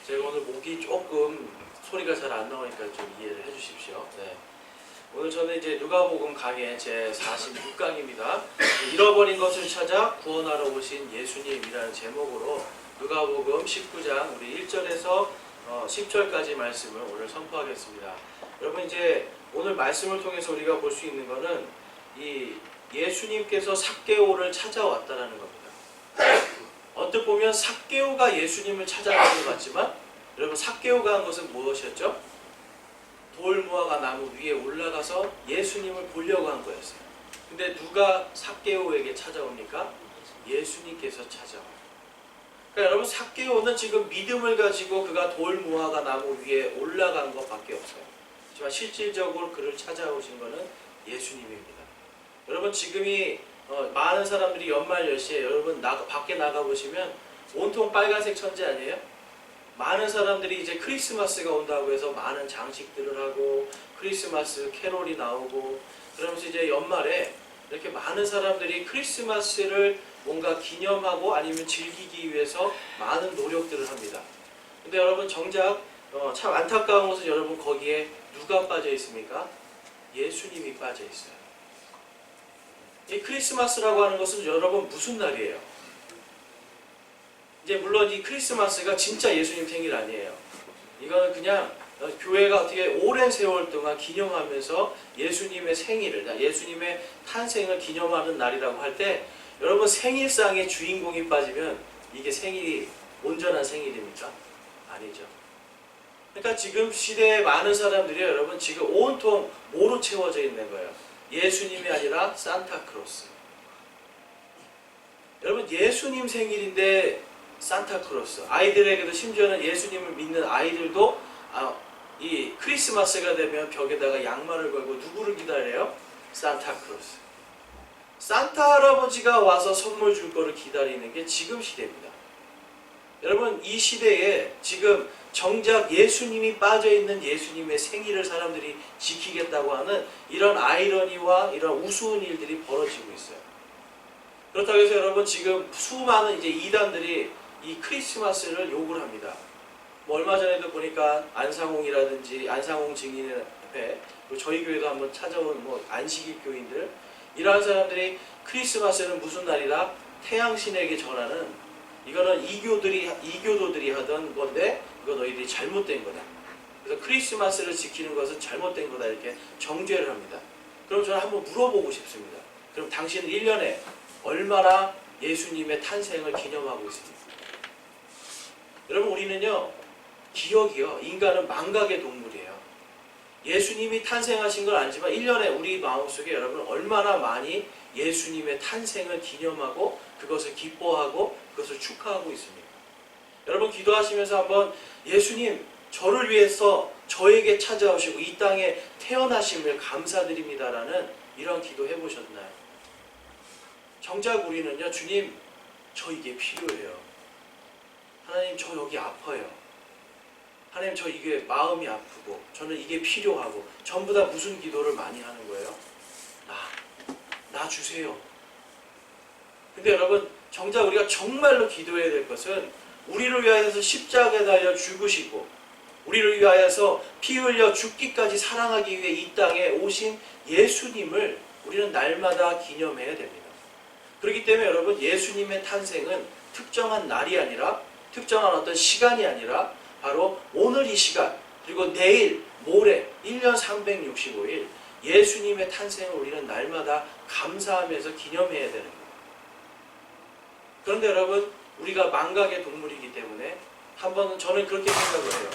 제가 오늘 목이 조금 소리가 잘 안 나오니까 좀 이해를 해주십시오. 네. 오늘 저는 이제 누가복음 강의 제 46강입니다. 잃어버린 것을 찾아 구원하러 오신 예수님이라는 제목으로 누가복음 19장 우리 1절에서 10절까지 말씀을 오늘 선포하겠습니다. 여러분, 이제 오늘 말씀을 통해서 우리가 볼 수 있는 것은 이 예수님께서 삭개오를 찾아왔다라는 겁니다. 언뜻 보면 삭개오가 예수님을 찾아간 것 같지만, 여러분, 삭개오가 한 것은 무엇이었죠? 돌무화과 나무 위에 올라가서 예수님을 보려고 한 거였어요. 근데 누가 삭개오에게 찾아옵니까? 예수님께서 찾아와요. 그러니까 여러분, 삭개오는 지금 믿음을 가지고 그가 돌무화과 나무 위에 올라간 것밖에 없어요. 하지만 실질적으로 그를 찾아오신 것은 예수님입니다. 여러분, 지금이 많은 사람들이 연말 10시에 여러분 밖에 나가보시면 온통 빨간색 천지 아니에요? 많은 사람들이 이제 크리스마스가 온다고 해서 많은 장식들을 하고 크리스마스 캐롤이 나오고 그러면서 이제 연말에 이렇게 많은 사람들이 크리스마스를 뭔가 기념하고 아니면 즐기기 위해서 많은 노력들을 합니다. 근데 여러분, 정작 참 안타까운 것은 여러분, 거기에 누가 빠져 있습니까? 예수님이 빠져 있어요. 이 크리스마스라고 하는 것은 여러분 무슨 날이에요? 이제 물론 이 크리스마스가 진짜 예수님 생일 아니에요. 이거는 그냥 교회가 어떻게 오랜 세월 동안 기념하면서 예수님의 생일을, 예수님의 탄생을 기념하는 날이라고 할 때, 여러분, 생일상의 주인공이 빠지면 이게 생일이 온전한 생일입니까? 아니죠. 그러니까 지금 시대에 많은 사람들이 여러분 지금 온통 뭐로 채워져 있는 거예요? 예수님이 아니라 산타크로스. 여러분, 예수님 생일인데 산타크로스. 아이들에게도, 심지어는 예수님을 믿는 아이들도 이 크리스마스가 되면 벽에다가 양말을 걸고 누구를 기다려요? 산타크로스. 산타 할아버지가 와서 선물 줄 거를 기다리는 게 지금 시대입니다. 여러분, 이 시대에 지금 정작 예수님이 빠져있는 예수님의 생일을 사람들이 지키겠다고 하는 이런 아이러니와 이런 우스운 일들이 벌어지고 있어요. 그렇다고 해서 여러분, 지금 수많은 이제 이단들이 이 크리스마스를 욕을 합니다. 뭐 얼마 전에도 보니까 안상홍이라든지 안상홍 증인협회, 그리고 저희 교회도 한번 찾아온 뭐 안식일 교인들, 이러한 사람들이 크리스마스는 무슨 날이라 태양신에게 전하는, 이거는 이교도들이 하던 건데 이거 너희들이 잘못된 거다. 그래서 크리스마스를 지키는 것은 잘못된 거다, 이렇게 정죄를 합니다. 그럼 저는 한번 물어보고 싶습니다. 그럼 당신은 1년에 얼마나 예수님의 탄생을 기념하고 있습니까? 여러분, 우리는요, 기억이요, 인간은 망각의 동물이에요. 예수님이 탄생하신 걸 알지만 1년에 우리 마음속에 여러분 얼마나 많이 예수님의 탄생을 기념하고 그것을 기뻐하고 그것을 축하하고 있습니까? 여러분, 기도하시면서 한번 예수님, 저를 위해서 저에게 찾아오시고 이 땅에 태어나심을 감사드립니다라는 이런 기도 해보셨나요? 정작 우리는요, 주님, 저 이게 필요해요. 하나님, 저 여기 아파요. 하나님, 저 이게 마음이 아프고 저는 이게 필요하고, 전부 다 무슨 기도를 많이 하는 거예요? 나 주세요. 근데 여러분, 정작 우리가 정말로 기도해야 될 것은 우리를 위하여서 십자가에 달려 죽으시고 우리를 위하여서 피 흘려 죽기까지 사랑하기 위해 이 땅에 오신 예수님을 우리는 날마다 기념해야 됩니다. 그렇기 때문에 여러분, 예수님의 탄생은 특정한 날이 아니라, 특정한 어떤 시간이 아니라 바로 오늘 이 시간, 그리고 내일, 모레, 1년 365일 예수님의 탄생을 우리는 날마다 감사하면서 기념해야 되는 거예요. 그런데 여러분, 우리가 망각의 동물이기 때문에 한번은 저는 그렇게 생각을 해요.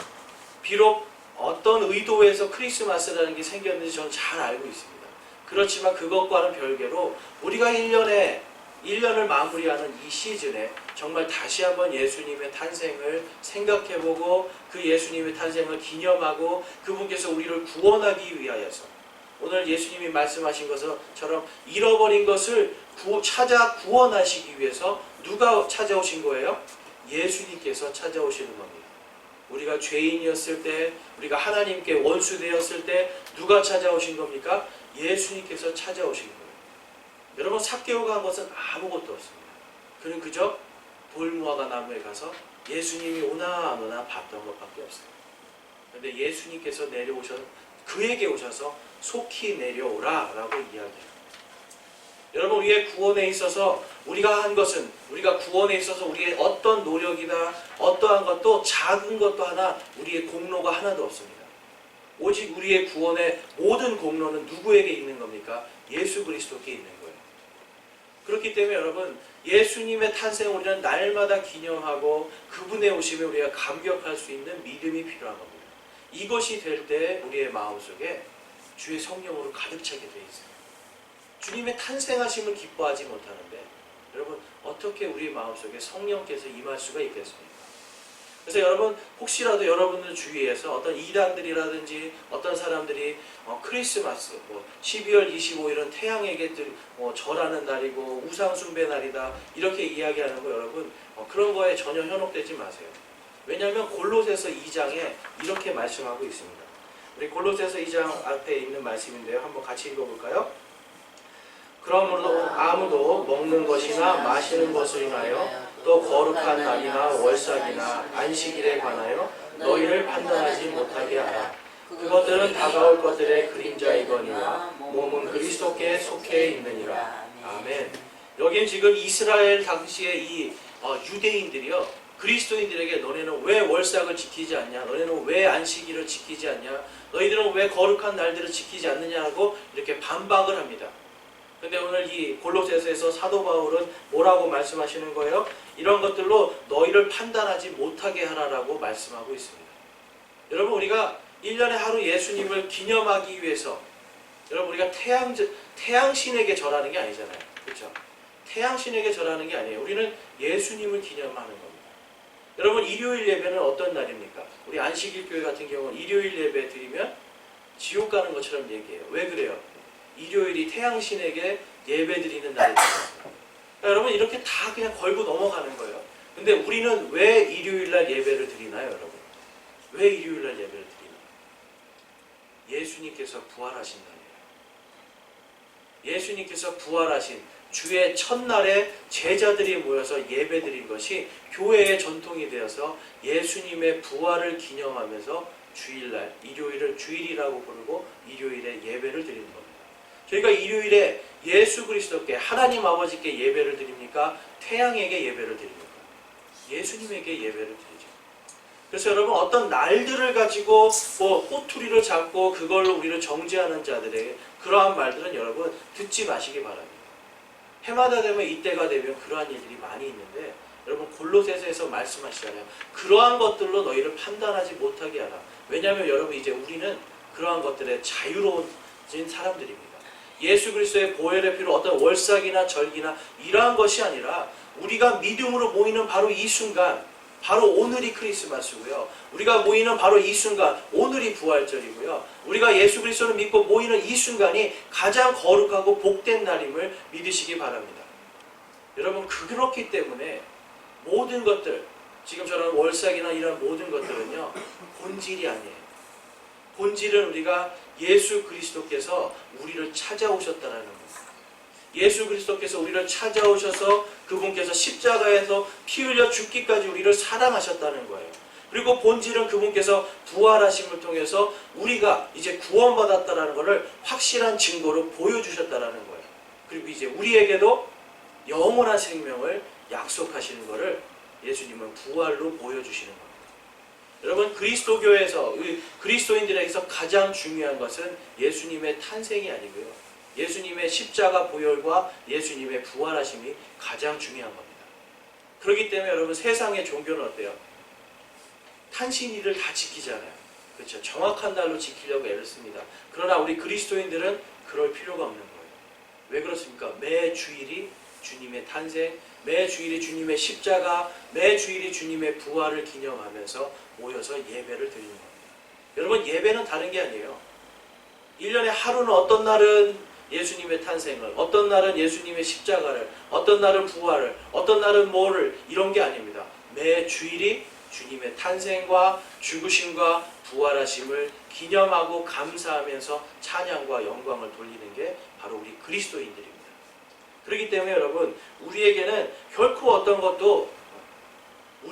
비록 어떤 의도에서 크리스마스라는 게 생겼는지 저는 잘 알고 있습니다. 그렇지만 그것과는 별개로 우리가 1년을 마무리하는 이 시즌에 정말 다시 한번 예수님의 탄생을 생각해보고 그 예수님의 탄생을 기념하고 그분께서 우리를 구원하기 위하여서, 오늘 예수님이 말씀하신 것처럼 잃어버린 것을 찾아 구원하시기 위해서 누가 찾아오신 거예요? 예수님께서 찾아오시는 겁니다. 우리가 죄인이었을 때, 우리가 하나님께 원수되었을 때 누가 찾아오신 겁니까? 예수님께서 찾아오신 거예요. 여러분, 삭개오가 한 것은 아무것도 없습니다. 그는 그저 돌무화과 나무에 가서 예수님이 오나 안 오나 봤던 것밖에 없어요. 그런데 예수님께서 그에게 오셔서 속히 내려오라 라고 이야기해요. 여러분, 우리의 구원에 있어서 우리가 한 것은, 우리가 구원에 있어서 우리의 어떤 노력이나 어떠한 것도, 작은 것도 하나, 우리의 공로가 하나도 없습니다. 오직 우리의 구원의 모든 공로는 누구에게 있는 겁니까? 예수 그리스도께 있는 거예요. 그렇기 때문에 여러분, 예수님의 탄생 우리는 날마다 기념하고 그분의 오심에 우리가 감격할 수 있는 믿음이 필요한 겁니다. 이것이 될 때 우리의 마음속에 주의 성령으로 가득 차게 되어 있어요. 주님의 탄생하심을 기뻐하지 못하는데 여러분, 어떻게 우리 마음속에 성령께서 임할 수가 있겠습니까? 그래서 여러분, 혹시라도 여러분들 주위에서 어떤 이단들이라든지 어떤 사람들이 크리스마스 12월 25일은 태양에게 절하는 날이고 우상 숭배 날이다 이렇게 이야기하는 거, 여러분 그런 거에 전혀 현혹되지 마세요. 왜냐하면 골로새서 2장에 이렇게 말씀하고 있습니다. 우리 골로새서 2장 앞에 있는 말씀인데요, 한번 같이 읽어볼까요? 그러므로 아무도 먹는 것이나 마시는 것을 인하여 또 거룩한 날이나 월삭이나 안식일에 관하여 너희를 판단하지 못하게 하라. 그것들은 다가올 것들의 그림자이거니와 몸은 그리스도께 속해 있느니라. 아멘. 여긴 지금 이스라엘 당시의 이 유대인들이요, 그리스도인들에게 너네는 왜 월삭을 지키지 않냐, 너네는 왜 안식일을 지키지 않냐, 너희들은 왜 거룩한 날들을 지키지 않느냐고 이렇게 반박을 합니다. 근데 오늘 이 골로새서에서 사도 바울은 뭐라고 말씀하시는 거예요? 이런 것들로 너희를 판단하지 못하게 하라라고 말씀하고 있습니다. 여러분, 우리가 1년에 하루 예수님을 기념하기 위해서, 여러분 우리가 태양신에게 절하는 게 아니잖아요. 그렇죠? 태양신에게 절하는 게 아니에요. 우리는 예수님을 기념하는 겁니다. 여러분, 일요일 예배는 어떤 날입니까? 우리 안식일 교회 같은 경우는 일요일 예배 드리면 지옥 가는 것처럼 얘기해요. 왜 그래요? 일요일이 태양신에게 예배 드리는 날이잖아요. 여러분, 이렇게 다 그냥 걸고 넘어가는 거예요. 근데 우리는 왜 일요일날 예배를 드리나요, 여러분? 왜 일요일날 예배를 드리나요? 예수님께서 부활하신 날이에요. 예수님께서 부활하신 주의 첫날에 제자들이 모여서 예배 드린 것이 교회의 전통이 되어서 예수님의 부활을 기념하면서 주일날, 일요일을 주일이라고 부르고 일요일에 예배를 드리는 겁니다. 저희가 일요일에 예수 그리스도께, 하나님 아버지께 예배를 드립니까? 태양에게 예배를 드립니까? 예수님에게 예배를 드리죠. 그래서 여러분, 어떤 날들을 가지고 꼬투리를 잡고 그걸로 우리를 정죄하는 자들에게 그러한 말들은 여러분 듣지 마시기 바랍니다. 해마다 되면, 이때가 되면 그러한 일들이 많이 있는데, 여러분 골로새서에서 말씀하시잖아요. 그러한 것들로 너희를 판단하지 못하게 하라. 왜냐하면 여러분, 이제 우리는 그러한 것들에 자유로워진 사람들입니다. 예수 그리스도의 보혈의 피로 어떤 월삭이나 절기나 이러한 것이 아니라 우리가 믿음으로 모이는 바로 이 순간, 바로 오늘이 크리스마스고요. 우리가 모이는 바로 이 순간, 오늘이 부활절이고요. 우리가 예수 그리스도를 믿고 모이는 이 순간이 가장 거룩하고 복된 날임을 믿으시기 바랍니다. 여러분, 그렇기 때문에 모든 것들, 지금처럼 월삭이나 이런 모든 것들은요, 본질이 아니에요. 본질은 우리가 예수 그리스도께서 우리를 찾아오셨다라는 겁니다. 예수 그리스도께서 우리를 찾아오셔서 그분께서 십자가에서 피 흘려 죽기까지 우리를 사랑하셨다는 거예요. 그리고 본질은 그분께서 부활하심을 통해서 우리가 이제 구원받았다는 것을 확실한 증거로 보여주셨다는 거예요. 그리고 이제 우리에게도 영원한 생명을 약속하시는 것을 예수님은 부활로 보여주시는 겁니다. 여러분, 그리스도교에서, 그리스도인들에게서 가장 중요한 것은 예수님의 탄생이 아니고요, 예수님의 십자가 보혈과 예수님의 부활하심이 가장 중요한 겁니다. 그렇기 때문에 여러분, 세상의 종교는 어때요? 탄신일을 다 지키잖아요. 그렇죠? 정확한 날로 지키려고 애를 씁니다. 그러나 우리 그리스도인들은 그럴 필요가 없는 거예요. 왜 그렇습니까? 매 주일이 주님의 탄생, 매 주일이 주님의 십자가, 매 주일이 주님의 부활을 기념하면서 모여서 예배를 드리는 겁니다. 여러분, 예배는 다른 게 아니에요. 1년에 하루는, 어떤 날은 예수님의 탄생을, 어떤 날은 예수님의 십자가를, 어떤 날은 부활을, 어떤 날은 뭐를, 이런 게 아닙니다. 매 주일이 주님의 탄생과 죽으심과 부활하심을 기념하고 감사하면서 찬양과 영광을 돌리는 게 바로 우리 그리스도인들입니다. 그렇기 때문에 여러분, 우리에게는 결코 어떤 것도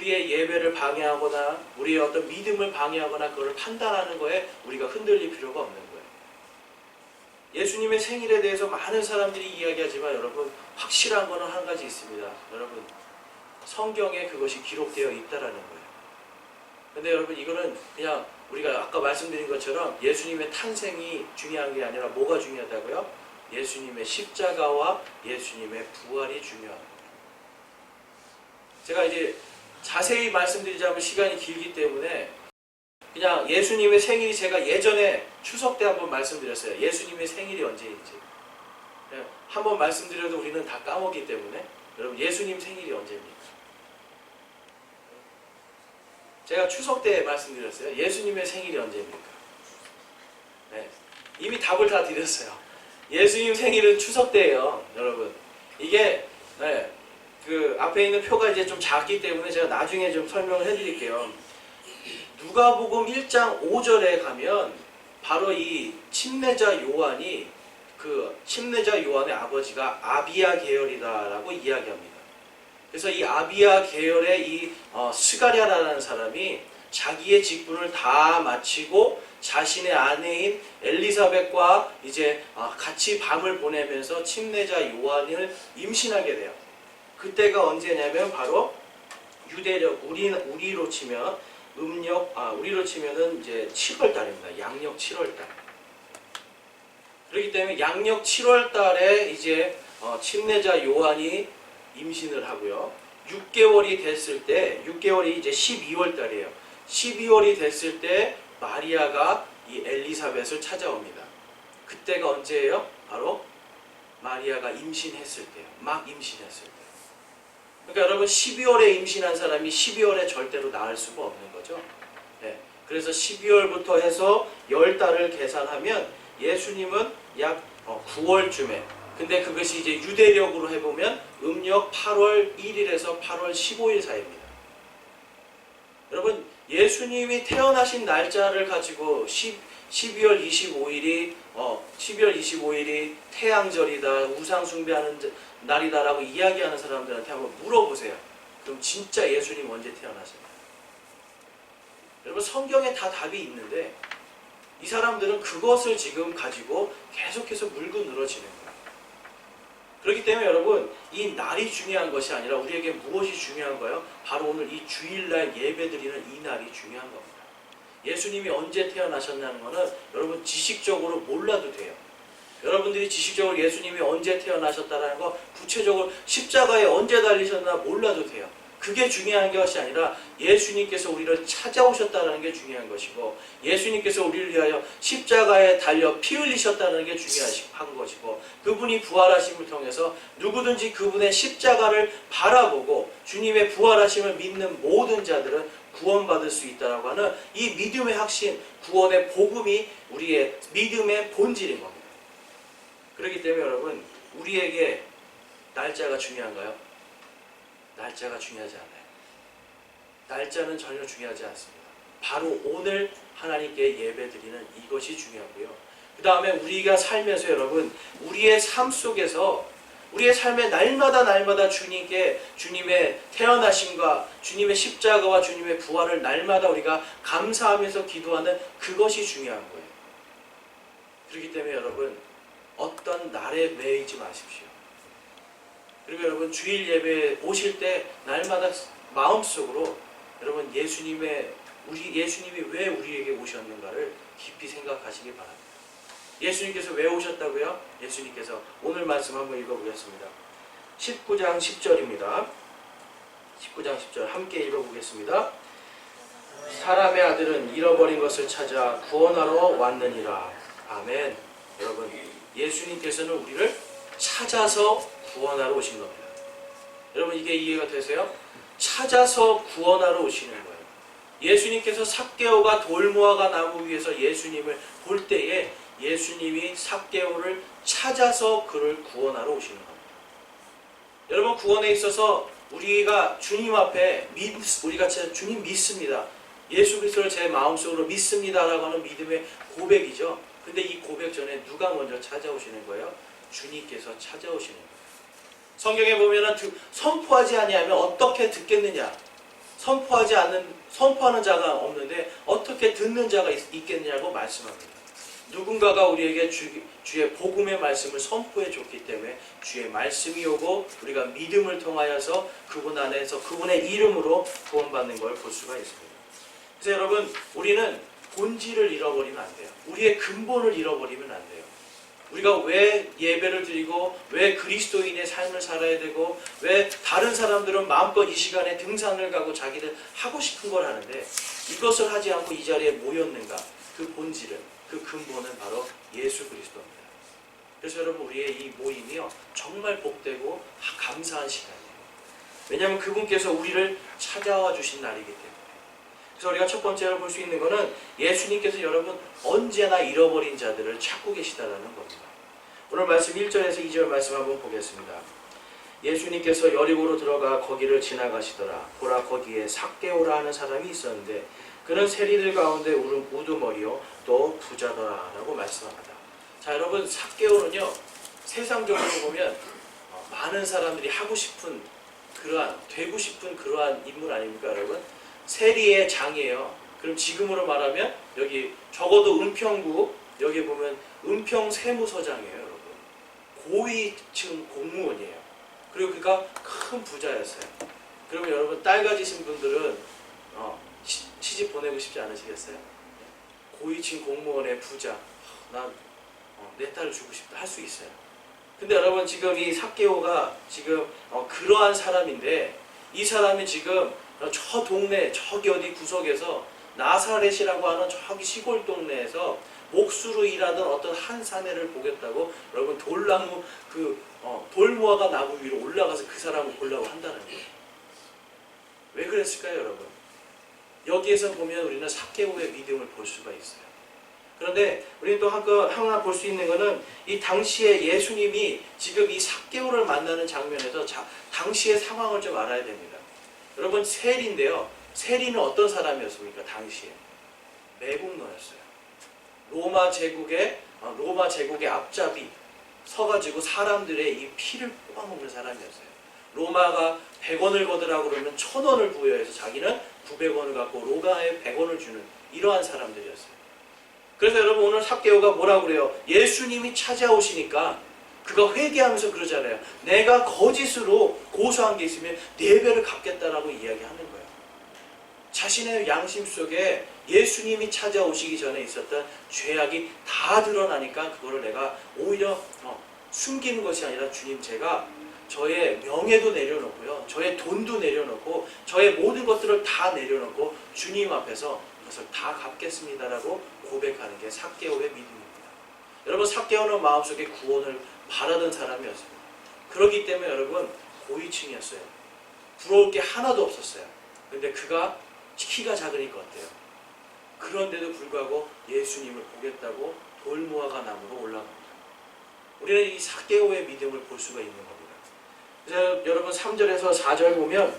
우리의 예배를 방해하거나 우리의 어떤 믿음을 방해하거나 그걸 판단하는 거에 우리가 흔들릴 필요가 없는 거예요. 예수님의 생일에 대해서 많은 사람들이 이야기하지만 여러분 확실한 거는 한 가지 있습니다. 여러분 성경에 그것이 기록되어 있다라는 거예요. 근데 여러분 이거는 그냥 우리가 아까 말씀드린 것처럼 예수님의 탄생이 중요한 게 아니라 뭐가 중요하다고요? 예수님의 십자가와 예수님의 부활이 중요한 거예요. 제가 이제 자세히 말씀드리자면 시간이 길기 때문에 그냥 예수님의 생일이 제가 예전에 추석 때 한번 말씀드렸어요. 예수님의 생일이 언제인지. 한번 말씀드려도 우리는 다 까먹기 때문에 여러분 예수님 생일이 언제입니까? 제가 추석 때 말씀드렸어요. 예수님의 생일이 언제입니까? 네, 이미 답을 다 드렸어요. 예수님 생일은 추석 때예요, 여러분. 이게 그 앞에 있는 표가 이제 좀 작기 때문에 제가 나중에 좀 설명을 해드릴게요. 누가복음 1장 5절에 가면 바로 이 침례자 요한이 그 침례자 요한의 아버지가 아비야 계열이다라고 이야기합니다. 그래서 이 아비야 계열의 이 스가랴라는 사람이 자기의 직분을 다 마치고 자신의 아내인 엘리사벳과 이제 같이 밤을 보내면서 침례자 요한을 임신하게 돼요. 그때가 언제냐면 바로 유대력 우리로 치면 우리로 치면은 이제 7월 달입니다. 양력 7월 달. 그렇기 때문에 양력 7월 달에 이제 침례자 요한이 임신을 하고요. 6개월이 됐을 때 6개월이 이제 12월 달이에요. 12월이 됐을 때 마리아가 이 엘리사벳을 찾아옵니다. 그때가 언제예요? 바로 마리아가 임신했을 때요. 막 임신했을 때. 그러니까 여러분 12월에 임신한 사람이 12월에 절대로 낳을 수가 없는 거죠. 네. 그래서 12월부터 해서 10달을 계산하면 예수님은 약 9월쯤에, 근데 그것이 이제 유대력으로 해보면 음력 8월 1일에서 8월 15일 사이입니다. 여러분 예수님이 태어나신 날짜를 가지고 12월 25일이 태양절이다, 우상 숭배하는 날이다라고 이야기하는 사람들한테 한번 물어보세요. 그럼 진짜 예수님 언제 태어나셨나요? 여러분 성경에 다 답이 있는데 이 사람들은 그것을 지금 가지고 계속해서 물고 늘어지는 거예요. 그렇기 때문에 여러분 이 날이 중요한 것이 아니라 우리에게 무엇이 중요한 거예요? 바로 오늘 이 주일날 예배드리는 이 날이 중요한 겁니다. 예수님이 언제 태어나셨냐는 것은 여러분 지식적으로 몰라도 돼요. 여러분들이 지식적으로 예수님이 언제 태어나셨다는 거 구체적으로 십자가에 언제 달리셨나 몰라도 돼요. 그게 중요한 것이 아니라 예수님께서 우리를 찾아오셨다는 게 중요한 것이고 예수님께서 우리를 위하여 십자가에 달려 피 흘리셨다는 게 중요한 것이고 그분이 부활하심을 통해서 누구든지 그분의 십자가를 바라보고 주님의 부활하심을 믿는 모든 자들은 구원받을 수 있다고 하는 이 믿음의 확신, 구원의 복음이 우리의 믿음의 본질인 겁니다. 그렇기 때문에 여러분 우리에게 날짜가 중요한가요? 날짜가 중요하지 않아요. 날짜는 전혀 중요하지 않습니다. 바로 오늘 하나님께 예배드리는 이것이 중요하고요. 그 다음에 우리가 살면서 여러분 우리의 삶 속에서 우리의 삶의 날마다 주님께 주님의 태어나심과 주님의 십자가와 주님의 부활을 날마다 우리가 감사하면서 기도하는 그것이 중요한 거예요. 그렇기 때문에 여러분 어떤 날에 매이지 마십시오. 그리고 여러분 주일 예배에 오실 때 날마다 마음속으로 여러분 예수님이 왜 우리에게 오셨는가를 깊이 생각하시기 바랍니다. 예수님께서 왜 오셨다고요? 예수님께서 오늘 말씀 한번 읽어보겠습니다. 19장 10절입니다. 19장 10절 함께 읽어보겠습니다. 사람의 아들은 잃어버린 것을 찾아 구원하러 왔느니라. 아멘. 여러분 예수님께서는 우리를 찾아서 구원하러 오신 겁니다. 여러분 이게 이해가 되세요? 찾아서 구원하러 오시는 거예요. 예수님께서 삭개오가 돌무화과 나무 위에서 예수님을 볼 때에 예수님이 삭개오를 찾아서 그를 구원하러 오시는 겁니다. 여러분 구원에 있어서 우리가 주님 앞에 우리가 주님 믿습니다. 예수 그리스도를 제 마음속으로 믿습니다라고 하는 믿음의 고백이죠. 근데 이 고백 전에 누가 먼저 찾아오시는 거예요? 주님께서 찾아오시는 거예요. 성경에 보면은 선포하지 아니하면 어떻게 듣겠느냐? 선포하는 자가 없는데 어떻게 듣는 자가 있겠냐고 말씀합니다. 누군가가 우리에게 주의 복음의 말씀을 선포해 줬기 때문에 주의 말씀이 오고 우리가 믿음을 통하여서 그분 안에서 그분의 이름으로 구원받는 걸 볼 수가 있습니다. 그래서 여러분, 우리는 본질을 잃어버리면 안 돼요. 우리의 근본을 잃어버리면 안 돼요. 우리가 왜 예배를 드리고 왜 그리스도인의 삶을 살아야 되고 왜 다른 사람들은 마음껏 이 시간에 등산을 가고 자기들 하고 싶은 걸 하는데 이것을 하지 않고 이 자리에 모였는가? 그 본질은, 그 근본은 바로 예수 그리스도입니다. 그래서 여러분, 우리의 이 모임이요 정말 복되고 감사한 시간이에요. 왜냐하면 그분께서 우리를 찾아와 주신 날이기 때문에. 그래서 우리가 첫 번째로 볼 수 있는 것은 예수님께서 여러분 언제나 잃어버린 자들을 찾고 계시다라는 겁니다. 오늘 말씀 1절에서 2절 말씀 한번 보겠습니다. 예수님께서 여리고로 들어가 거기를 지나가시더라. 보라, 거기에 삭개오라 하는 사람이 있었는데 그는 세리들 가운데 우두머리요 또 부자더라 라고 말씀합니다. 자, 여러분, 삭개오는요 세상적으로 보면 많은 사람들이 하고 싶은 되고 싶은 그러한 인물 아닙니까 여러분? 세리의 장이에요. 그럼 지금으로 말하면 여기 적어도 은평구 여기 보면 은평세무서장이에요 여러분. 고위층 공무원이에요. 그리고 그가 큰 부자였어요. 그러면 여러분, 딸 가지신 분들은 시집 보내고 싶지 않으시겠어요? 고위층 공무원의 부자, 난 내 딸을 주고 싶다 할 수 있어요. 근데 여러분, 지금 이 삭개오가 지금 그러한 사람인데 이 사람이 지금 저 동네 저기 어디 구석에서 나사렛이라고 하는 저기 시골 동네에서 목수로 일하던 어떤 한 사내를 보겠다고 여러분 돌나무 돌무화과 나무 위로 올라가서 그 사람을 보려고 한다는 거예요. 왜 그랬을까요 여러분? 여기에서 보면 우리는 삭개오의 믿음을 볼 수가 있어요. 그런데 우리는 또 하나 볼 수 있는 것은 이 당시에 예수님이 지금 이 삭개오를 만나는 장면에서 당시의 상황을 좀 알아야 됩니다. 여러분, 세리인데요. 세리는 어떤 사람이었습니까? 당시에 매국노였어요. 로마 제국의 앞잡이 서가지고 사람들의 이 피를 뽑아먹는 사람이었어요. 로마가 100원을 거두라고 그러면 1000원을 부여해서 자기는 900원을 갖고 로마에 100원을 주는 이러한 사람들이었어요. 그래서 여러분, 오늘 삭개오가 뭐라고 그래요? 예수님이 찾아오시니까 그가 회개하면서 그러잖아요. 내가 거짓으로 고소한 게 있으면 4배를 갚겠다라고 이야기하는 거예요. 자신의 양심 속에 예수님이 찾아오시기 전에 있었던 죄악이 다 드러나니까 그거를 내가 오히려 숨기는 것이 아니라 주님, 제가 저의 명예도 내려놓고요, 저의 돈도 내려놓고 저의 모든 것들을 다 내려놓고 주님 앞에서 그것을 다 갚겠습니다라고 고백하는 게 삭개오의 믿음입니다. 여러분, 삭개오는 마음속에 구원을 바라던 사람이었습니다. 그렇기 때문에 여러분, 고위층이었어요. 부러울 게 하나도 없었어요. 그런데 그가 키가 작으니까 어때요? 그런데도 불구하고 예수님을 보겠다고 돌무화과 나무로 올라갑니다. 우리는 이 삭개오의 믿음을 볼 수가 있는 겁니다. 그래서 여러분 3절에서 4절 보면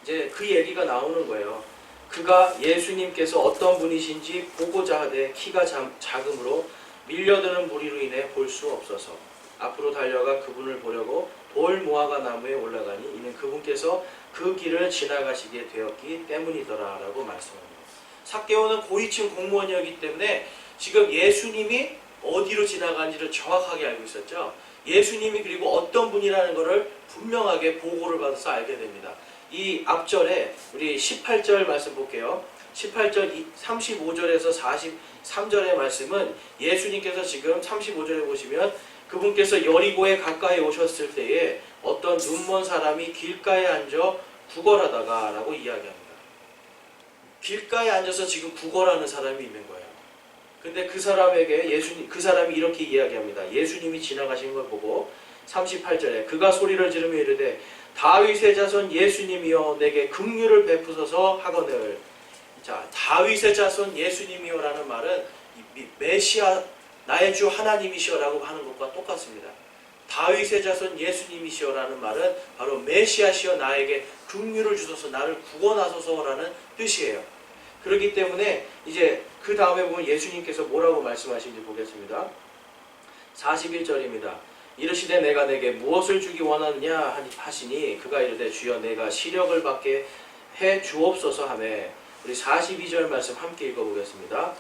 이제 그 얘기가 나오는 거예요. 그가 예수님께서 어떤 분이신지 보고자 하되 키가 작음으로 밀려드는 무리로 인해 볼 수 없어서 앞으로 달려가 그분을 보려고 돌무화과 나무에 올라가니 이는 그분께서 그 길을 지나가시게 되었기 때문이더라 라고 말씀합니다. 삭개오는 고위층 공무원이었기 때문에 지금 예수님이 어디로 지나가는지를 정확하게 알고 있었죠. 예수님이 그리고 어떤 분이라는 것을 분명하게 보고를 받아서 알게 됩니다. 이 앞절에 우리 18절 말씀 볼게요. 18절 35절에서 43절의 말씀은 예수님께서 지금 35절에 보시면 그분께서 여리고에 가까이 오셨을 때에 어떤 눈먼 사람이 길가에 앉아 구걸하다가 라고 이야기합니다. 길가에 앉아서 지금 구걸하는 사람이 있는 거예요. 근데 그 사람에게 그 사람이 이렇게 이야기합니다. 예수님이 지나가신 걸 보고 38절에 그가 소리를 지르며 이르되 다윗의 자손 예수님이여 내게 긍휼을 베푸소서 하거늘. 자, 다윗의 자손 예수님이여라는 말은 메시아 나의 주 하나님이시여라고 하는 것과 똑같습니다. 다윗의 자손 예수님이시여라는 말은 바로 메시아시여 나에게 긍휼을 주소서 나를 구원하소서라는 뜻이에요. 그렇기 때문에 이제 그 다음에 보면 예수님께서 뭐라고 말씀하시는지 보겠습니다. 41절입니다. 이르시되 내가 내게 무엇을 주기 원하느냐 하시니 그가 이르되 주여 내가 시력을 받게 해 주옵소서 하매. 우리 42절 말씀 함께 읽어보겠습니다.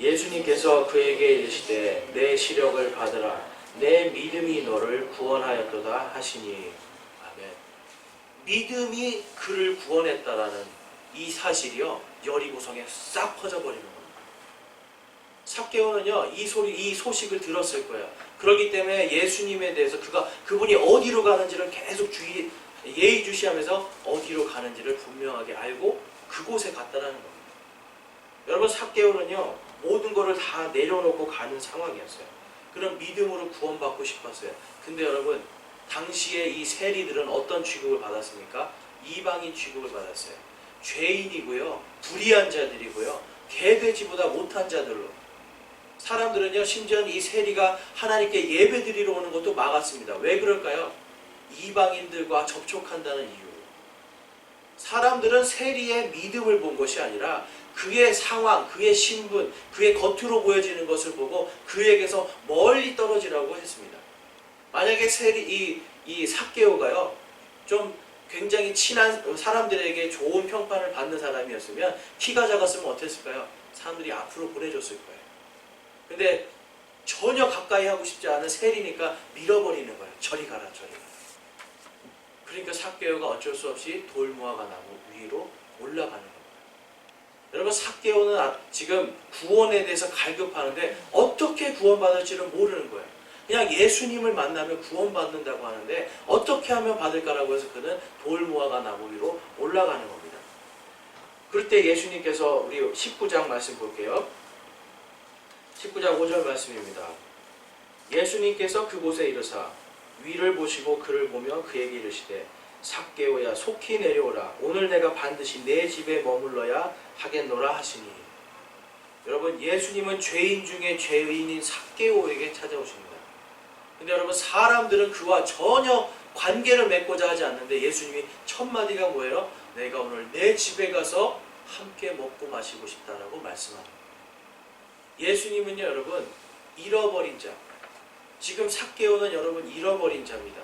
예수님께서 그에게 이르시되 내 시력을 받으라 내 믿음이 너를 구원하였도다 하시니. 아멘. 믿음이 그를 구원했다라는 이 사실이요 여리고성에 싹 퍼져버리는 겁니다. 삭개오는요 이 소식을 들었을 거예요. 그렇기 때문에 예수님에 대해서 그분이 어디로 가는지를 계속 예의주시하면서 어디로 가는지를 분명하게 알고 그곳에 갔다라는 겁니다. 여러분 삭개오는요 모든 것을 다 내려놓고 가는 상황이었어요. 그런 믿음으로 구원받고 싶었어요. 근데 여러분 당시에 이 세리들은 어떤 취급을 받았습니까? 이방인 취급을 받았어요. 죄인이고요, 불의한 자들이고요, 개돼지보다 못한 자들로. 사람들은요 심지어 이 세리가 하나님께 예배드리러 오는 것도 막았습니다. 왜 그럴까요? 이방인들과 접촉한다는 이유로. 사람들은 세리의 믿음을 본 것이 아니라 그의 상황, 그의 신분, 그의 겉으로 보여지는 것을 보고 그에게서 멀리 떨어지라고 했습니다. 만약에 이 삭개오가요 좀 굉장히 친한 사람들에게 좋은 평판을 받는 사람이었으면, 키가 작았으면 어땠을까요? 사람들이 앞으로 보내줬을 거예요. 근데 전혀 가까이 하고 싶지 않은 세리니까 밀어버리는 거예요. 저리 가라, 저리 가라. 그러니까 삭개오가 어쩔 수 없이 돌무화과 나무 위로 올라가는 겁니다. 여러분 삭개오는 지금 구원에 대해서 갈급하는데 어떻게 구원받을지를 모르는 거예요. 그냥 예수님을 만나면 구원받는다고 하는데 어떻게 하면 받을까라고 해서 그는 돌무화과 나무 위로 올라가는 겁니다. 그럴 때 예수님께서 우리 19장 말씀 볼게요. 19장 5절 말씀입니다. 예수님께서 그곳에 이르사 위를 보시고 그를 보며 그에게 이르시되 삭개오야 속히 내려오라 오늘 내가 반드시 내 집에 머물러야 하겠노라 하시니. 여러분 예수님은 죄인 중에 죄인인 삭개오에게 찾아오십니다. 근데 여러분 사람들은 그와 전혀 관계를 맺고자 하지 않는데 예수님이 첫 마디가 뭐예요? 내가 오늘 내 집에 가서 함께 먹고 마시고 싶다라고 말씀합니다. 예수님은요 여러분 잃어버린 자, 지금 삭개오는 여러분 잃어버린 자입니다.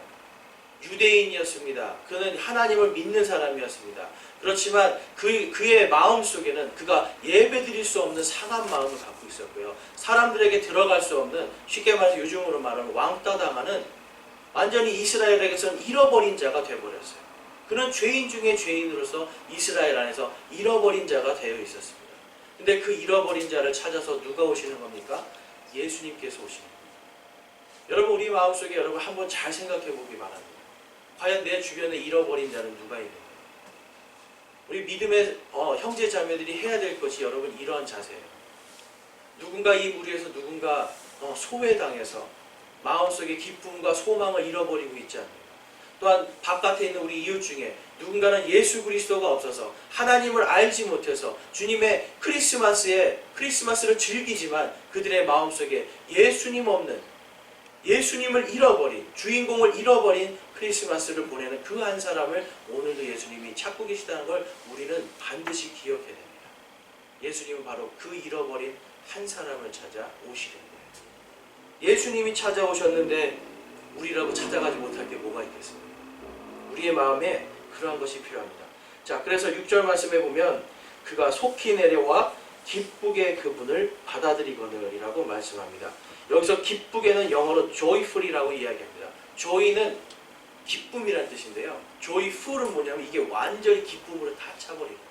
유대인이었습니다. 그는 하나님을 믿는 사람이었습니다. 그렇지만 그의 마음속에는 그가 예배드릴 수 없는 상한 마음을 갖고 있었고요. 사람들에게 들어갈 수 없는, 쉽게 말해서 요즘으로 말하면 왕따 당하는, 완전히 이스라엘에게서는 잃어버린 자가 되어버렸어요. 그는 죄인 중에 죄인으로서 이스라엘 안에서 잃어버린 자가 되어 있었습니다. 근데 그 잃어버린 자를 찾아서 누가 오시는 겁니까? 예수님께서 오시는 겁니다. 여러분 우리 마음속에 여러분 한번 잘 생각해 보기 바랍니다. 과연 내 주변에 잃어버린 자는 누가 있는가? 우리 믿음의 형제 자매들이 해야 될 것이 여러분 이러한 자세예요. 누군가 이 무리에서 누군가 소외당해서 마음속에 기쁨과 소망을 잃어버리고 있지 않는가? 또한 바깥에 있는 우리 이웃 중에 누군가는 예수 그리스도가 없어서 하나님을 알지 못해서 주님의 크리스마스를 즐기지만 그들의 마음속에 예수님 없는, 예수님을 잃어버린, 주인공을 잃어버린 크리스마스를 보내는 그 한 사람을 오늘도 예수님이 찾고 계시다는 걸 우리는 반드시 기억해야 됩니다. 예수님은 바로 그 잃어버린 한 사람을 찾아 오시는 거예요. 예수님이 찾아오셨는데 우리라고 찾아가지 못할 게 뭐가 있겠습니까? 우리의 마음에 그러한 것이 필요합니다. 자, 그래서 6절 말씀에 보면 그가 속히 내려와 기쁘게 그분을 받아들이거늘이라고 말씀합니다. 여기서 기쁘게는 영어로 joyful이라고 이야기합니다. joy는 기쁨이라는 뜻인데요. joyful은 뭐냐면 이게 완전히 기쁨으로 다 차버리는 거예요.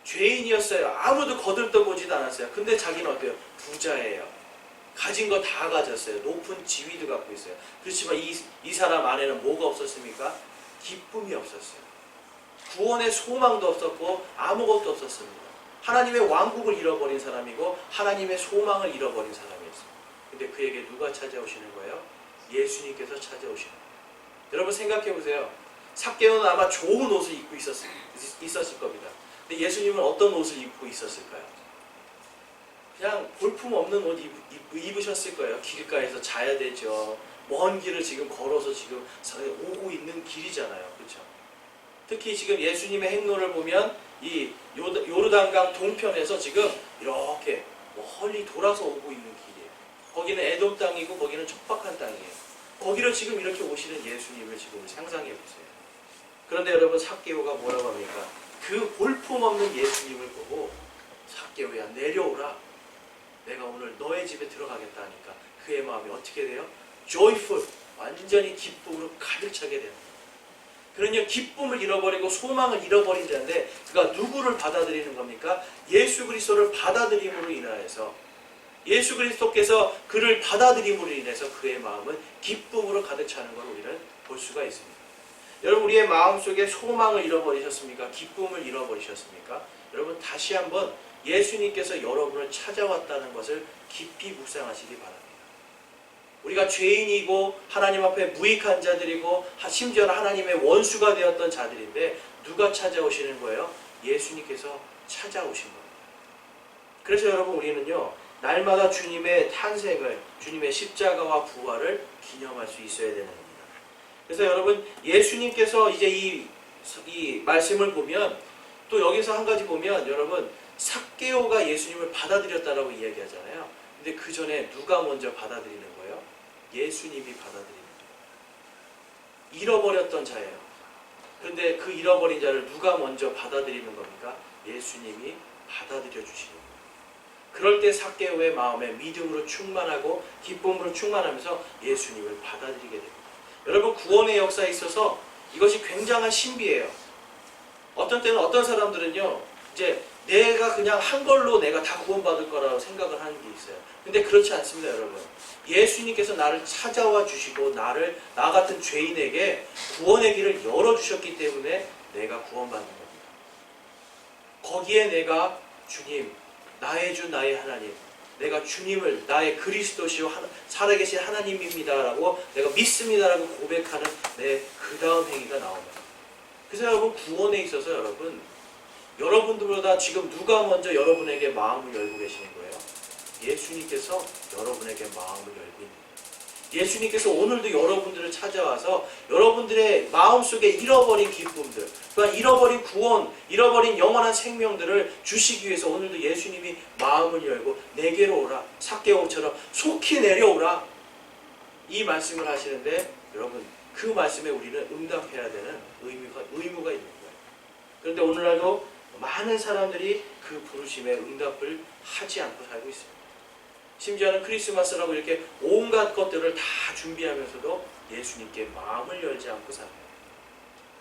죄인이었어요. 아무도 거들떠보지도 않았어요. 근데 자기는 어때요? 부자예요. 가진 거 다 가졌어요. 높은 지위도 갖고 있어요. 그렇지만 이 사람 안에는 뭐가 없었습니까? 기쁨이 없었어요. 구원의 소망도 없었고 아무것도 없었습니다. 하나님의 왕국을 잃어버린 사람이고 하나님의 소망을 잃어버린 사람이었어요. 근데 그에게 누가 찾아오시는 거예요? 예수님께서 찾아오시는 거예요. 여러분 생각해 보세요. 삭개오는 아마 좋은 옷을 입고 있었을 겁니다. 근데 예수님은 어떤 옷을 입고 있었을까요? 그냥 볼품없는 옷 입으셨을 거예요. 길가에서 자야 되죠. 먼 길을 지금 걸어서 지금 오고 있는 길이잖아요. 그렇죠? 특히 지금 예수님의 행로를 보면 이 요르단강 동편에서 지금 이렇게 멀리 돌아서 오고 있는 길이에요. 거기는 에돔 땅이고 거기는 척박한 땅이에요. 거기를 지금 이렇게 오시는 예수님을 지금 상상해 보세요. 그런데 여러분 삭개오가 뭐라고 합니까? 그 볼품없는 예수님을 보고 삭개오야 내려오라. 내가 오늘 너의 집에 들어가겠다 하니까 그의 마음이 어떻게 돼요? joyful, 완전히 기쁨으로 가득 차게 됩니다. 그러니 기쁨을 잃어버리고 소망을 잃어버린 자인데 그가 누구를 받아들이는 겁니까? 예수 그리스도를 받아들임으로 인하여서 예수 그리스도께서 그를 받아들임으로 인해서 그의 마음은 기쁨으로 가득 차는 걸 우리는 볼 수가 있습니다. 여러분 우리의 마음속에 소망을 잃어버리셨습니까? 기쁨을 잃어버리셨습니까? 여러분 다시 한번 예수님께서 여러분을 찾아왔다는 것을 깊이 묵상하시기 바랍니다. 우리가 죄인이고 하나님 앞에 무익한 자들이고 심지어는 하나님의 원수가 되었던 자들인데 누가 찾아오시는 거예요? 예수님께서 찾아오신 겁니다. 그래서 여러분 우리는요 날마다 주님의 탄생을 주님의 십자가와 부활을 기념할 수 있어야 되는 겁니다. 그래서 여러분 예수님께서 이제 이 말씀을 보면 또 여기서 한 가지 보면 여러분 삭개오가 예수님을 받아들였다라고 이야기하잖아요. 근데 그 전에 누가 먼저 받아들이는 거예요? 예수님이 받아들이는 거예요. 잃어버렸던 자예요. 그런데 그 잃어버린 자를 누가 먼저 받아들이는 겁니까? 예수님이 받아들여 주시는 거예요. 그럴 때 삭개오의 마음에 믿음으로 충만하고 기쁨으로 충만하면서 예수님을 받아들이게 됩니다. 여러분 구원의 역사에 있어서 이것이 굉장한 신비예요. 어떤 때는 어떤 사람들은요 이제 내가 그냥 한 걸로 내가 다 구원받을 거라고 생각을 하는 게 있어요. 근데 그렇지 않습니다, 여러분. 예수님께서 나를 찾아와 주시고 나 같은 죄인에게 구원의 길을 열어주셨기 때문에 내가 구원받는 겁니다. 거기에 내가 주님, 나의 주 나의 하나님, 내가 주님을 나의 그리스도시요 살아계신 하나님입니다라고 내가 믿습니다라고 고백하는 내 그 다음 행위가 나옵니다. 그래서 여러분 구원에 있어서 여러분들보다 지금 누가 먼저 여러분에게 마음을 열고 계시는 거예요? 예수님께서 여러분에게 마음을 열고 있는 거예요. 예수님께서 오늘도 여러분들을 찾아와서 여러분들의 마음속에 잃어버린 기쁨들, 또한 잃어버린 구원, 잃어버린 영원한 생명들을 주시기 위해서 오늘도 예수님이 마음을 열고 내게로 오라, 삭개오처럼 속히 내려오라 이 말씀을 하시는데 여러분 그 말씀에 우리는 응답해야 되는 의무가 있는 거예요. 그런데 오늘날도 많은 사람들이 그 부르심에 응답을 하지 않고 살고 있습니다. 심지어는 크리스마스라고 이렇게 온갖 것들을 다 준비하면서도 예수님께 마음을 열지 않고 삽니다.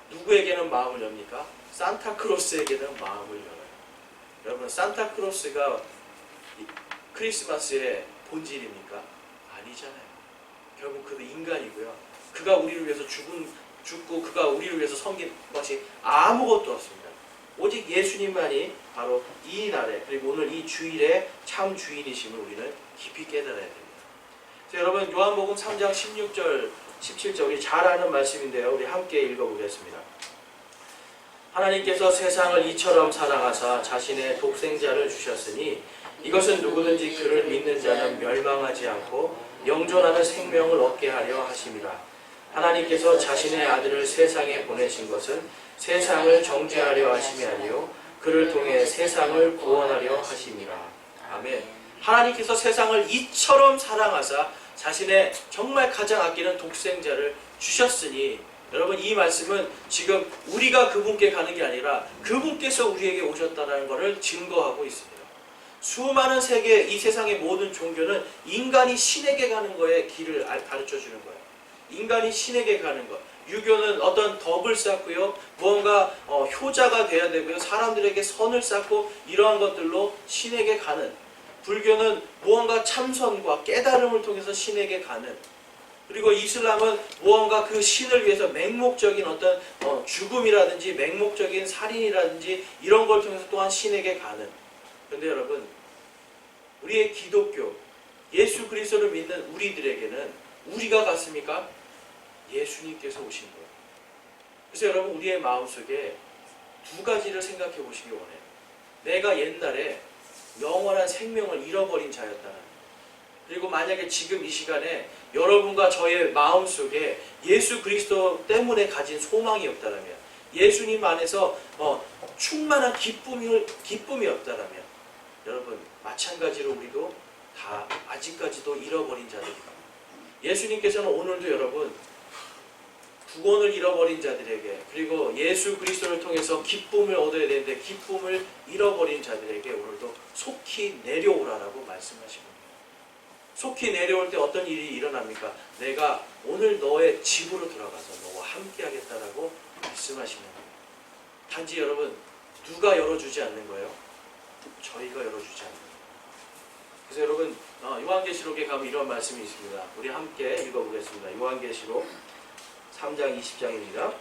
누구에게는 마음을 엽니까? 산타크로스에게는 마음을 열어요. 여러분 산타크로스가 크리스마스의 본질입니까? 아니잖아요. 결국 그도 인간이고요. 그가 우리를 위해서 죽고 그가 우리를 위해서 섬긴 것이 아무것도 없습니다. 오직 예수님만이 바로 이 날에 그리고 오늘 이 주일의 참 주인이심을 우리는 깊이 깨달아야 됩니다. 그래서 여러분 요한복음 3장 16절 17절 우리 잘 아는 말씀인데요. 우리 함께 읽어보겠습니다. 하나님께서 세상을 이처럼 사랑하사 자신의 독생자를 주셨으니 이것은 누구든지 그를 믿는 자는 멸망하지 않고 영존하는 생명을 얻게 하려 하심이라. 하나님께서 자신의 아들을 세상에 보내신 것은 세상을 정죄하려 하심이 아니요 그를 통해 세상을 구원하려 하심이라. 아멘. 하나님께서 세상을 이처럼 사랑하사 자신의 정말 가장 아끼는 독생자를 주셨으니 여러분 이 말씀은 지금 우리가 그분께 가는 게 아니라 그분께서 우리에게 오셨다는 것을 증거하고 있습니다. 수많은 세계 이 세상의 모든 종교는 인간이 신에게 가는 거에 길을 가르쳐 주는 거예요. 인간이 신에게 가는 것. 유교는 어떤 덕을 쌓고요. 무언가 효자가 돼야 되고요. 사람들에게 선을 쌓고 이러한 것들로 신에게 가는. 불교는 무언가 참선과 깨달음을 통해서 신에게 가는. 그리고 이슬람은 무언가 그 신을 위해서 맹목적인 어떤 죽음이라든지 맹목적인 살인이라든지 이런 걸 통해서 또한 신에게 가는. 그런데 여러분 우리의 기독교 예수 그리스도를 믿는 우리들에게는 우리가 갔습니까? 예수님께서 오신 거예요. 그래서 여러분 우리의 마음속에 두 가지를 생각해 보시기 원해요. 내가 옛날에 영원한 생명을 잃어버린 자였다는, 그리고 만약에 지금 이 시간에 여러분과 저의 마음속에 예수 그리스도 때문에 가진 소망이 없다면, 예수님 안에서 충만한 기쁨이 없다면 여러분 마찬가지로 우리도 다 아직까지도 잃어버린 자들입니다. 예수님께서는 오늘도 여러분 구원을 잃어버린 자들에게, 그리고 예수 그리스도를 통해서 기쁨을 얻어야 되는데 기쁨을 잃어버린 자들에게 오늘도 속히 내려오라라고 말씀하십니다. 속히 내려올 때 어떤 일이 일어납니까? 내가 오늘 너의 집으로 들어가서 너와 함께 하겠다라고 말씀하시는 거예요. 단지 여러분, 누가 열어주지 않는 거예요? 저희가 열어주지 않는 거예요. 그래서 여러분, 요한계시록에 가면 이런 말씀이 있습니다. 우리 함께 읽어보겠습니다. 요한계시록 3장 20장입니다.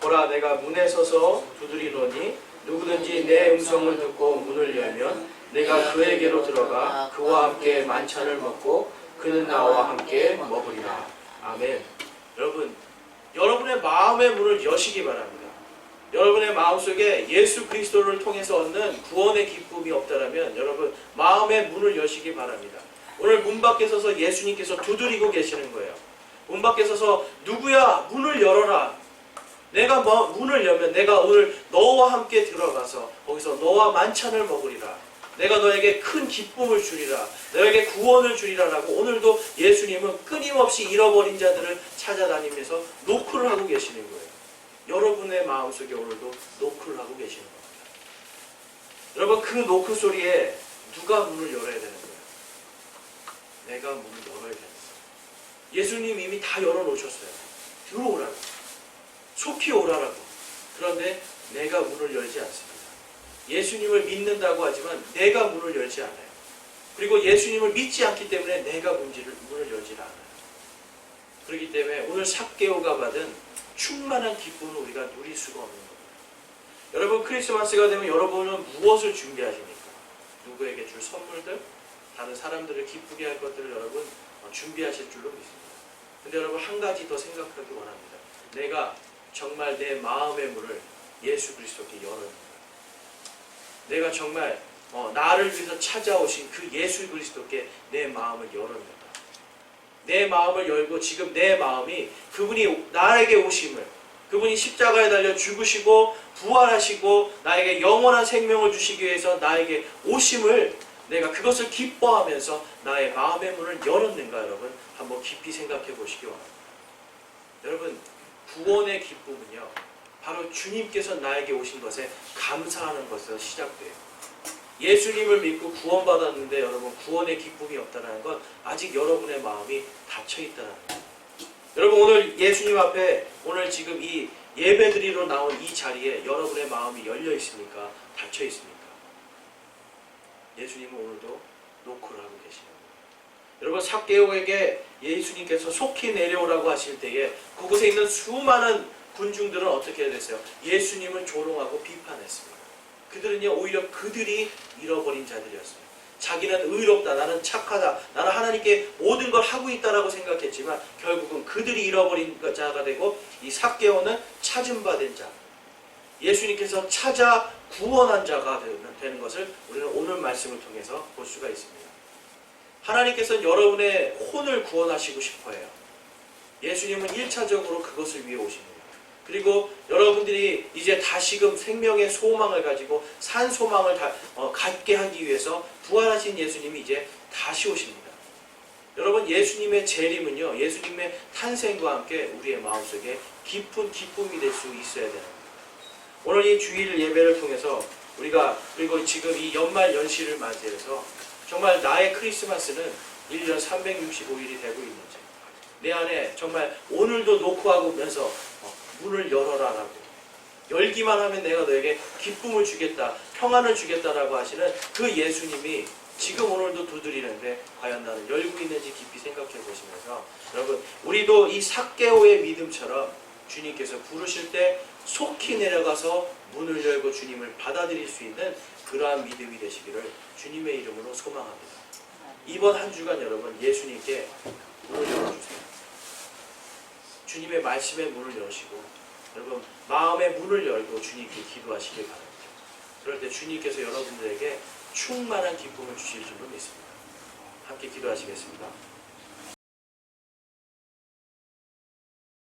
보라, 내가 문에 서서 두드리노니 누구든지 내 음성을 듣고 문을 열면 내가 그에게로 들어가 그와 함께 만찬을 먹고 그는 나와 함께 먹으리라. 아멘. 여러분, 여러분의 마음의 문을 여시기 바랍니다. 여러분의 마음속에 예수 그리스도를 통해서 얻는 구원의 기쁨이 없다면 여러분, 마음의 문을 여시기 바랍니다. 오늘 문 밖에 서서 예수님께서 두드리고 계시는 거예요. 문 밖에 서서 누구야, 문을 열어라. 내가 문을 열면 내가 오늘 너와 함께 들어가서 거기서 너와 만찬을 먹으리라. 내가 너에게 큰 기쁨을 주리라. 너에게 구원을 주리라라고 오늘도 예수님은 끊임없이 잃어버린 자들을 찾아다니면서 노크를 하고 계시는 거예요. 여러분의 마음속에 오늘도 노크를 하고 계시는 겁니다. 여러분, 그 노크 소리에 누가 문을 열어야 되는 거예요? 내가 문을 열어야 되는 거예요. 예수님 이미 다 열어놓으셨어요. 들어오라고. 속히 오라라고. 그런데 내가 문을 열지 않습니다. 예수님을 믿는다고 하지만 내가 문을 열지 않아요. 그리고 예수님을 믿지 않기 때문에 내가 문을 열지 않아요. 그렇기 때문에 오늘 삭개오가 받은 충만한 기쁨을 우리가 누릴 수가 없는 겁니다. 여러분, 크리스마스가 되면 여러분은 무엇을 준비하십니까? 누구에게 줄 선물들? 다른 사람들을 기쁘게 할 것들을 여러분 준비하실 줄로 믿습니다. 근데 여러분, 한 가지 더 생각하기 원합니다. 내가 정말 내 마음의 문을 예수 그리스도께 열어줍니다. 내가 정말 나를 위해서 찾아오신 그 예수 그리스도께 내 마음을 열어줍니다. 내 마음을 열고 지금 내 마음이 그분이 나에게 오심을, 그분이 십자가에 달려 죽으시고 부활하시고 나에게 영원한 생명을 주시기 위해서 나에게 오심을 내가 그것을 기뻐하면서 나의 마음의 문을 열었는가 여러분 한번 깊이 생각해 보시기 원합니다. 여러분, 구원의 기쁨은요 바로 주님께서 나에게 오신 것에 감사하는 것에서 시작돼요. 예수님을 믿고 구원받았는데 여러분 구원의 기쁨이 없다는 건 아직 여러분의 마음이 닫혀있다는 거예요. 여러분, 오늘 예수님 앞에 오늘 지금 이 예배드리러 나온 이 자리에 여러분의 마음이 열려 있습니까? 닫혀 있습니까? 예수님은 오늘도 노크를 하고 계시는 거예요. 여러분, 삭개오에게 예수님께서 속히 내려오라고 하실 때에 그곳에 있는 수많은 군중들은 어떻게 됐어요? 예수님을 조롱하고 비판했습니다. 그들은요 오히려 그들이 잃어버린 자들이었습니다. 자기는 의롭다, 나는 착하다, 나는 하나님께 모든 걸 하고 있다라고 생각했지만 결국은 그들이 잃어버린 자가 되고 이 삭개오는 찾음받은 자, 예수님께서 찾아 구원한 자가 되는 것을 우리는 오늘 말씀을 통해서 볼 수가 있습니다. 하나님께서는 여러분의 혼을 구원하시고 싶어해요. 예수님은 1차적으로 그것을 위해 오십니다. 그리고 여러분들이 이제 다시금 생명의 소망을 가지고 산 소망을 갖게 하기 위해서 부활하신 예수님이 이제 다시 오십니다. 여러분, 예수님의 재림은요 예수님의 탄생과 함께 우리의 마음속에 깊은 기쁨이 될 수 있어야 되는 겁니다. 오늘 이 주일 예배를 통해서 우리가 그리고 지금 이 연말 연시를 맞이해서 정말 나의 크리스마스는 1년 365일이 되고 있는지, 내 안에 정말 오늘도 노크하면서 문을 열어라라고, 열기만 하면 내가 너에게 기쁨을 주겠다, 평안을 주겠다라고 하시는 그 예수님이 지금 오늘도 두드리는데 과연 나는 열고 있는지 깊이 생각해 보시면서 여러분, 우리도 이 삭개오의 믿음처럼 주님께서 부르실 때 속히 내려가서 문을 열고 주님을 받아들일 수 있는 그러한 믿음이 되시기를 주님의 이름으로 소망합니다. 이번 한 주간 여러분 예수님께 문을 열어주세요. 주님의 말씀의 문을 여시고 여러분 마음의 문을 열고 주님께 기도하시길 바랍니다. 그럴 때 주님께서 여러분들에게 충만한 기쁨을 주실 줄로 믿습니다. 함께 기도하시겠습니다.